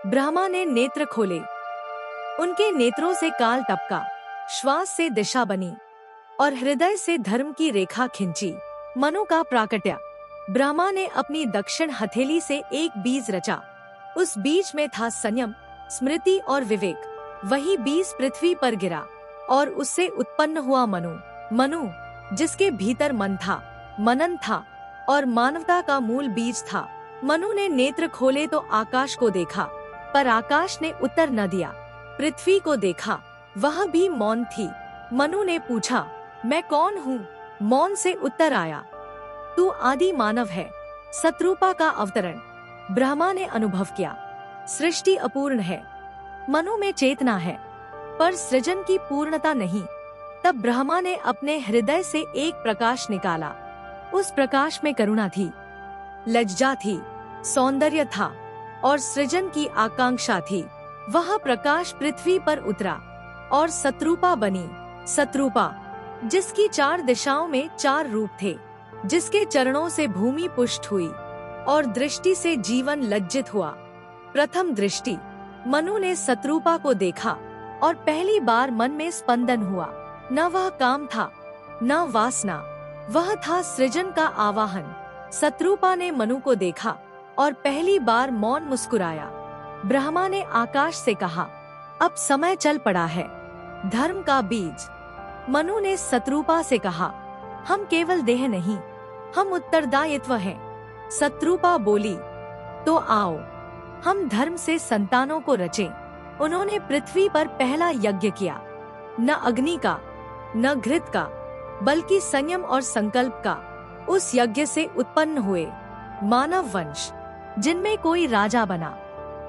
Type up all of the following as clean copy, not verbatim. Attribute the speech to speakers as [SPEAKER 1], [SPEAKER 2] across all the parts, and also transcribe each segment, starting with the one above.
[SPEAKER 1] ब्रह्मा ने नेत्र खोले। उनके नेत्रों से काल टपका, श्वास से दिशा बनी और हृदय से धर्म की रेखा खिंची। मनु का प्राकट्य। ब्रह्मा ने अपनी दक्षिण हथेली से एक बीज रचा। उस बीज में था संयम, स्मृति और विवेक। वही बीज पृथ्वी पर गिरा और उससे उत्पन्न हुआ मनु। मनु जिसके भीतर मन था, मनन था और मानवता का मूल बीज था। मनु ने नेत्र खोले तो आकाश को देखा, पर आकाश ने उत्तर न दिया। पृथ्वी को देखा, वह भी मौन थी। मनु ने पूछा, मैं कौन हूँ? मौन से उत्तर आया, तू आदि मानव है, सतरूपा का अवतरण। ब्रह्मा ने अनुभव किया, सृष्टि अपूर्ण है, मनु में चेतना है, पर सृजन की पूर्णता नहीं। तब ब्रह्मा ने अपने हृदय से एक प्रकाश निकाला। उस प्रकाश में करुणा थी, लज्जा थी, सौंदर्य था और सृजन की आकांक्षा थी। वह प्रकाश पृथ्वी पर उतरा और सतरूपा बनी। सतरूपा जिसकी 4 दिशाओं में 4 रूप थे, जिसके चरणों से भूमि पुष्ट हुई और दृष्टि से जीवन लज्जित हुआ। प्रथम दृष्टि, मनु ने सतरूपा को देखा और पहली बार मन में स्पंदन हुआ। न वह काम था, न वासना, वह था सृजन का आवाहन। सतरूपा ने मनु को देखा और पहली बार मौन मुस्कुराया। ब्रह्मा ने आकाश से कहा, अब समय चल पड़ा है, धर्म का बीज। मनु ने सतरूपा से कहा, हम केवल देह नहीं, हम उत्तरदायित्व हैं। सतरूपा बोली, तो आओ हम धर्म से संतानों को रचें। उन्होंने पृथ्वी पर पहला यज्ञ किया, न अग्नि का, न घृत का, बल्कि संयम और संकल्प का। उस यज्ञ से उत्पन्न हुए मानव वंश, जिनमें कोई राजा बना,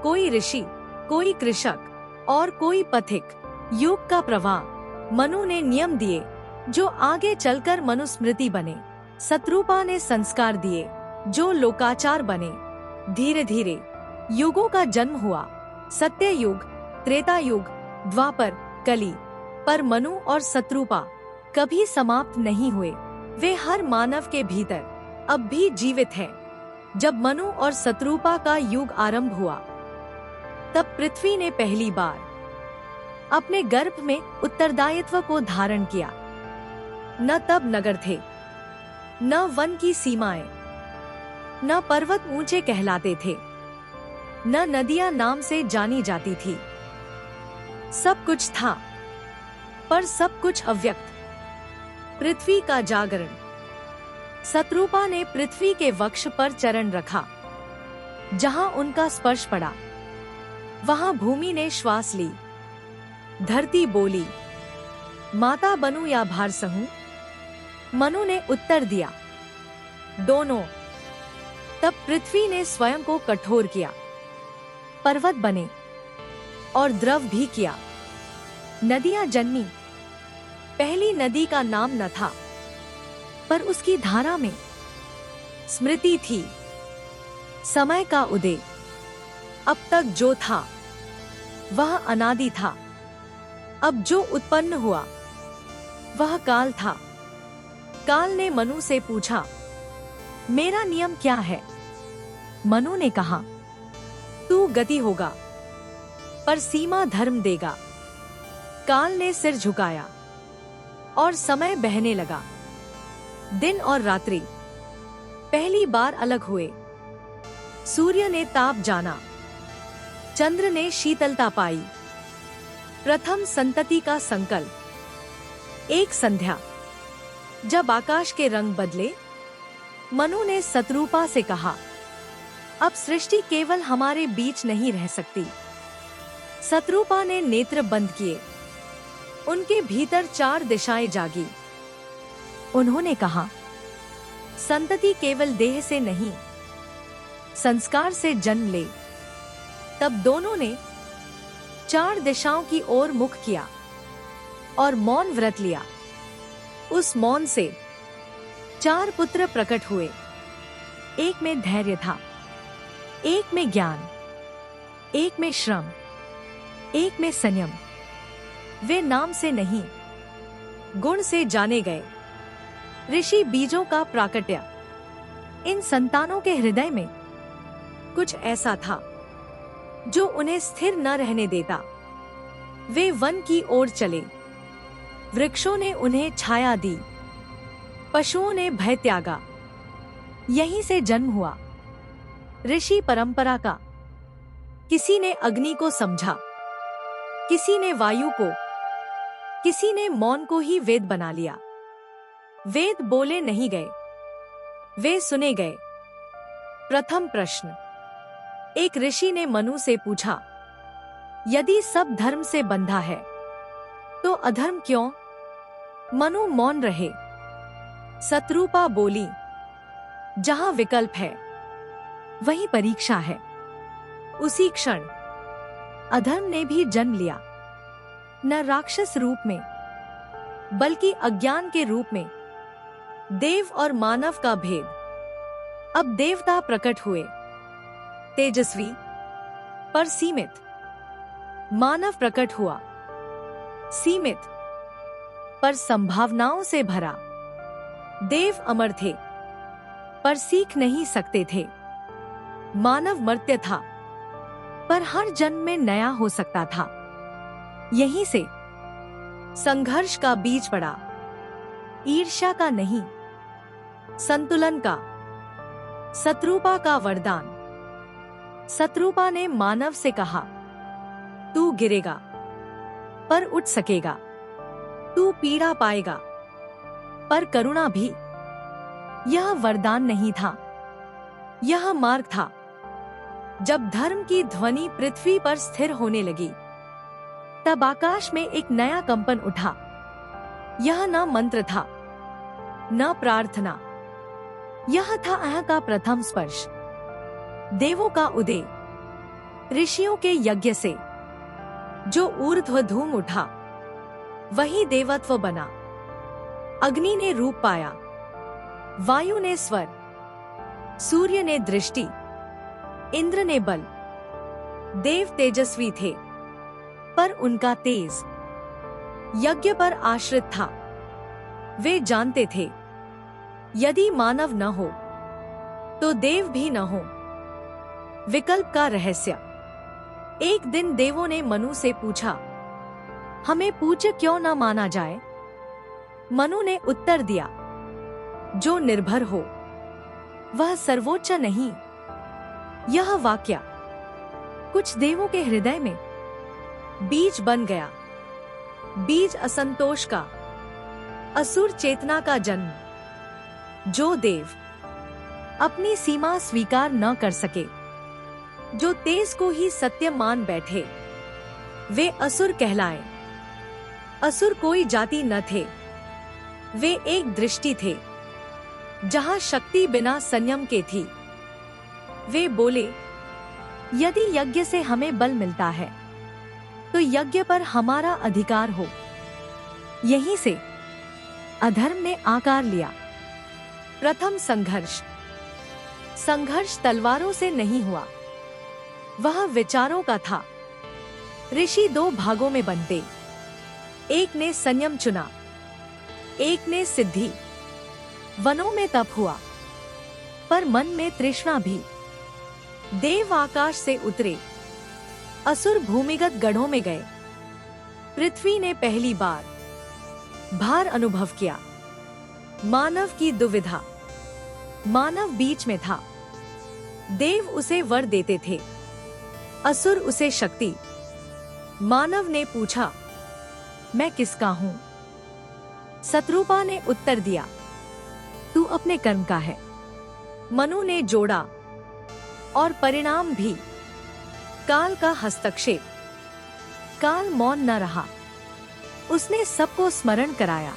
[SPEAKER 1] कोई ऋषि, कोई कृषक और कोई पथिक। युग का प्रवाह। मनु ने नियम दिए जो आगे चलकर मनुस्मृति बने। सतरूपा ने संस्कार दिए जो लोकाचार बने। धीरे धीरे युगों का जन्म हुआ, सत्य युग, त्रेता युग, द्वापर, कली। पर मनु और सतरूपा कभी समाप्त नहीं हुए। वे हर मानव के भीतर अब भी जीवित हैं। जब मनु और सतरूपा का युग आरंभ हुआ, तब पृथ्वी ने पहली बार अपने गर्भ में उत्तरदायित्व को धारण किया। न तब नगर थे, न वन की सीमाएं, न पर्वत ऊंचे कहलाते थे, न नदियां नाम से जानी जाती थी। सब कुछ था, पर सब कुछ अव्यक्त। पृथ्वी का जागरण। सतरूपा ने पृथ्वी के वक्ष पर चरण रखा। जहां उनका स्पर्श पड़ा, वहां भूमि ने श्वास ली। धरती बोली, माता बनूं या भार सहूं? मनु ने उत्तर दिया, दोनों। तब पृथ्वी ने स्वयं को कठोर किया, पर्वत बने और द्रव भी किया। नदियां जन्मी। पहली नदी का नाम न था, पर उसकी धारा में स्मृति थी। समय का उदय। अब तक जो था वह अनादि था। अब जो उत्पन्न हुआ वह काल था। काल ने मनु से पूछा, मेरा नियम क्या है? मनु ने कहा, तू गति होगा, पर सीमा धर्म देगा। काल ने सिर झुकाया और समय बहने लगा। दिन और रात्रि पहली बार अलग हुए। सूर्य ने ताप जाना, चंद्र ने शीतलता पाई। प्रथम संतति का संकल्प। एक संध्या, जब आकाश के रंग बदले, मनु ने सतरूपा से कहा, अब सृष्टि केवल हमारे बीच नहीं रह सकती। सतरूपा ने नेत्र बंद किए। उनके भीतर 4 दिशाएं जागी। उन्होंने कहा, संतति केवल देह से नहीं, संस्कार से जन्म ले। तब दोनों ने 4 दिशाओं की ओर मुख किया और मौन व्रत लिया। उस मौन से 4 पुत्र प्रकट हुए। एक में धैर्य था, एक में ज्ञान, एक में श्रम, एक में संयम। वे नाम से नहीं, गुण से जाने गए। ऋषि बीजों का प्राकट्य। इन संतानों के हृदय में कुछ ऐसा था जो उन्हें स्थिर न रहने देता। वे वन की ओर चले। वृक्षों ने उन्हें छाया दी, पशुओं ने भय त्यागा। यहीं से जन्म हुआ ऋषि परंपरा का। किसी ने अग्नि को समझा, किसी ने वायु को, किसी ने मौन को ही वेद बना लिया। वेद बोले नहीं गए, वे सुने गए। प्रथम प्रश्न। एक ऋषि ने मनु से पूछा, यदि सब धर्म से बंधा है तो अधर्म क्यों? मनु मौन रहे। शत्रुपा बोली, जहां विकल्प है वहीं परीक्षा है। उसी क्षण अधर्म ने भी जन्म लिया, न राक्षस रूप में बल्कि अज्ञान के रूप में। देव और मानव का भेद। अब देवता प्रकट हुए, तेजस्वी पर सीमित। मानव प्रकट हुआ, सीमित पर संभावनाओं से भरा। देव अमर थे पर सीख नहीं सकते थे। मानव मर्त्य था पर हर जन्म में नया हो सकता था। यहीं से संघर्ष का बीज पड़ा, ईर्ष्या का नहीं, संतुलन का। शत्रुपा का वरदान। शत्रुपा ने मानव से कहा, तू गिरेगा पर उठ सकेगा, तू पीड़ा पाएगा पर करुणा भी। यह वरदान नहीं था, यह मार्ग था। जब धर्म की ध्वनि पृथ्वी पर स्थिर होने लगी, तब आकाश में एक नया कंपन उठा। यह न मंत्र था, न प्रार्थना, यह था अह का प्रथम स्पर्श। देवों का उदय। ऋषियों के यज्ञ से जो ऊर्ध्व धूम उठा, वही देवत्व बना। अग्नि ने रूप पाया, वायु ने स्वर, सूर्य ने दृष्टि, इंद्र ने बल। देव तेजस्वी थे पर उनका तेज यज्ञ पर आश्रित था। वे जानते थे, यदि मानव न हो तो देव भी न हो। विकल्प का रहस्य। एक दिन देवों ने मनु से पूछा, हमें पूज्य क्यों न माना जाए? मनु ने उत्तर दिया, जो निर्भर हो वह सर्वोच्च नहीं। यह वाक्य कुछ देवों के हृदय में बीज बन गया। बीज असंतोष का, असुर चेतना का जन्म। जो देव अपनी सीमा स्वीकार न कर सके, जो तेज को ही सत्य मान बैठे, वे असुर कहलाए। असुर कोई जाति न थे, वे एक दृष्टि थे जहां शक्ति बिना संयम के थी। वे बोले, यदि यज्ञ से हमें बल मिलता है तो यज्ञ पर हमारा अधिकार हो। यहीं से अधर्म ने आकार लिया। प्रथम संघर्ष। संघर्ष तलवारों से नहीं हुआ, वह विचारों का था। ऋषि दो भागों में बंटे। एक ने संयम चुना, एक ने सिद्धि। वनों में तप हुआ, पर मन में तृष्णा भी। देव आकाश से उतरे, असुर भूमिगत गढ़ों में गए। पृथ्वी ने पहली बार भार अनुभव किया। मानव की दुविधा। मानव बीच में था। देव उसे वर देते थे, असुर उसे शक्ति। मानव ने पूछा, मैं किसका हूं? शत्रुपा ने उत्तर दिया, तू अपने कर्म का है। मनु ने जोड़ा, और परिणाम भी। काल का हस्तक्षेप। काल मौन न रहा, उसने सबको स्मरण कराया।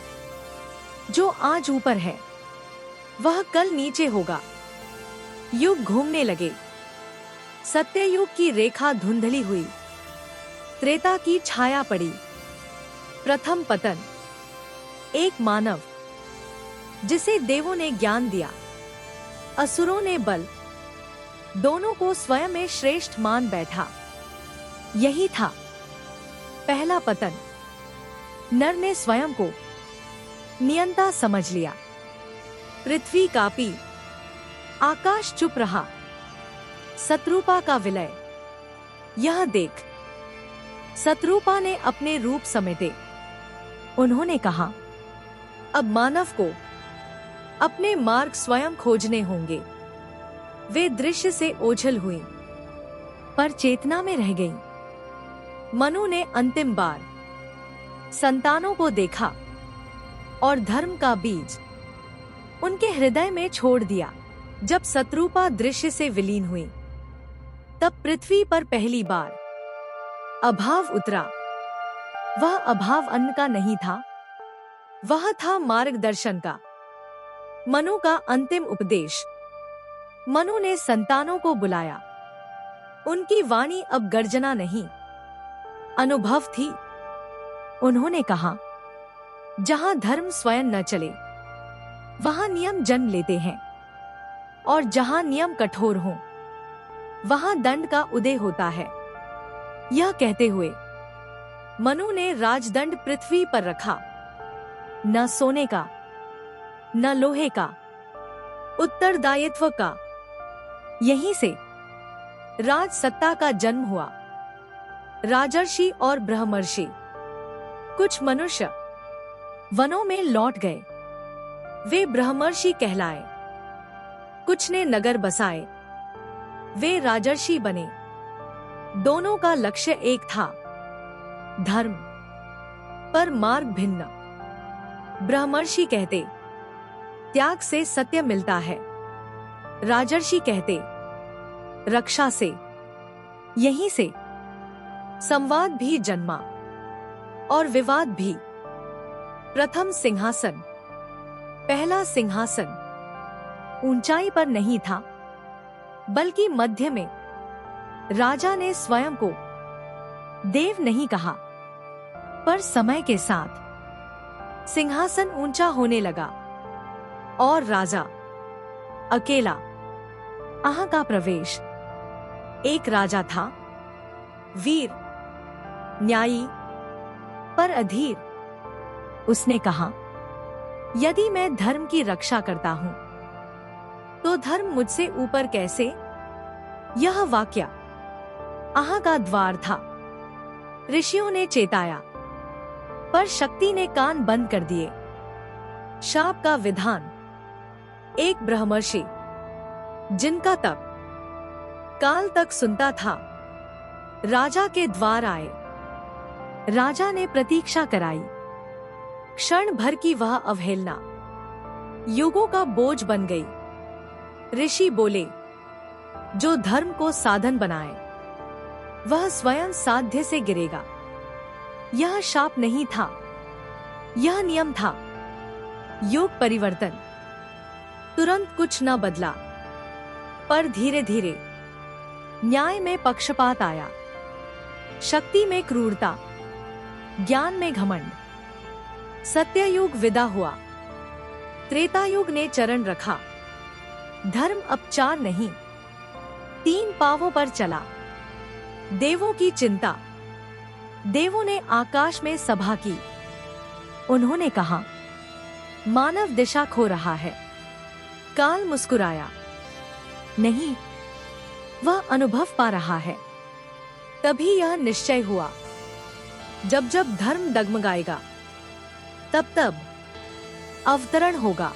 [SPEAKER 1] जो आज ऊपर है वह कल नीचे होगा। युग घूमने लगे। सत्ययुग की रेखा धुंधली हुई, त्रेता की छाया पड़ी। प्रथम पतन। एक मानव जिसे देवों ने ज्ञान दिया, असुरों ने बल, दोनों को स्वयं में श्रेष्ठ मान बैठा। यही था पहला पतन। नर ने स्वयं को नियंता समझ लिया। पृथ्वी कांपी, आकाश चुप रहा। शत्रुपा का विलय। यह देख शत्रुपा ने अपने रूप समेटे। उन्होंने कहा, अब मानव को अपने मार्ग स्वयं खोजने होंगे। वे दृश्य से ओझल हुई, पर चेतना में रह गईं। मनु ने अंतिम बार संतानों को देखा और धर्म का बीज उनके हृदय में छोड़ दिया। जब शत्रुपा दृश्य से विलीन हुई, तब पृथ्वी पर पहली बार अभाव उतरा। वह अभाव अन्न का नहीं था, वह था मार्गदर्शन का। मनु का अंतिम उपदेश। मनु ने संतानों को बुलाया। उनकी वाणी अब गर्जना नहीं, अनुभव थी। उन्होंने कहा, जहां धर्म स्वयं न चले, वहां नियम जन्म लेते हैं, और जहां नियम कठोर हों, वहां दंड का उदय होता है। यह कहते हुए मनु ने राजदंड पृथ्वी पर रखा। न सोने का, न लोहे का, उत्तरदायित्व का। यहीं से राज सत्ता का जन्म हुआ। राजर्षि और ब्रह्मर्षि। कुछ मनुष्य वनों में लौट गए, वे ब्रह्मर्षि कहलाए। कुछ ने नगर बसाए, वे राजर्षि बने। दोनों का लक्ष्य एक था, धर्म, पर मार्ग भिन्न। ब्रह्मर्षि कहते, त्याग से सत्य मिलता है। राजर्षि कहते, रक्षा से। यहीं से संवाद भी जन्मा और विवाद भी। प्रथम सिंहासन। पहला सिंहासन ऊंचाई पर नहीं था, बल्कि मध्य में। राजा ने स्वयं को देव नहीं कहा, पर समय के साथ सिंहासन ऊंचा होने लगा और राजा अकेला। आहा का प्रवेश। एक राजा था, वीर, न्यायी, पर अधीर। उसने कहा, यदि मैं धर्म की रक्षा करता हूं, तो धर्म मुझसे ऊपर कैसे? यह वाक्य आहा का द्वार था। ऋषियों ने चेताया, पर शक्ति ने कान बंद कर दिए। शाप का विधान। एक ब्रह्मर्षि, जिनका तप काल तक सुनता था, राजा के द्वार आए। राजा ने प्रतीक्षा कराई। क्षण भर की वह अवहेलना युगों का बोझ बन गई। ऋषि बोले, जो धर्म को साधन बनाए, वह स्वयं साध्य से गिरेगा। यह शाप नहीं था, यह नियम था। योग परिवर्तन। तुरंत कुछ न बदला, पर धीरे धीरे न्याय में पक्षपात आया, शक्ति में क्रूरता, ज्ञान में घमंड। सत्ययुग विदा हुआ, त्रेतायुग ने चरण रखा। धर्म अब चार नहीं, 3 पांवों पर चला। देवों की चिंता। देवों ने आकाश में सभा की। उन्होंने कहा, मानव दिशा खो रहा है। काल मुस्कुराया, नहीं, वह अनुभव पा रहा है। तभी यह निश्चय हुआ, जब जब धर्म डगमगाएगा, तब तब अवतरण होगा।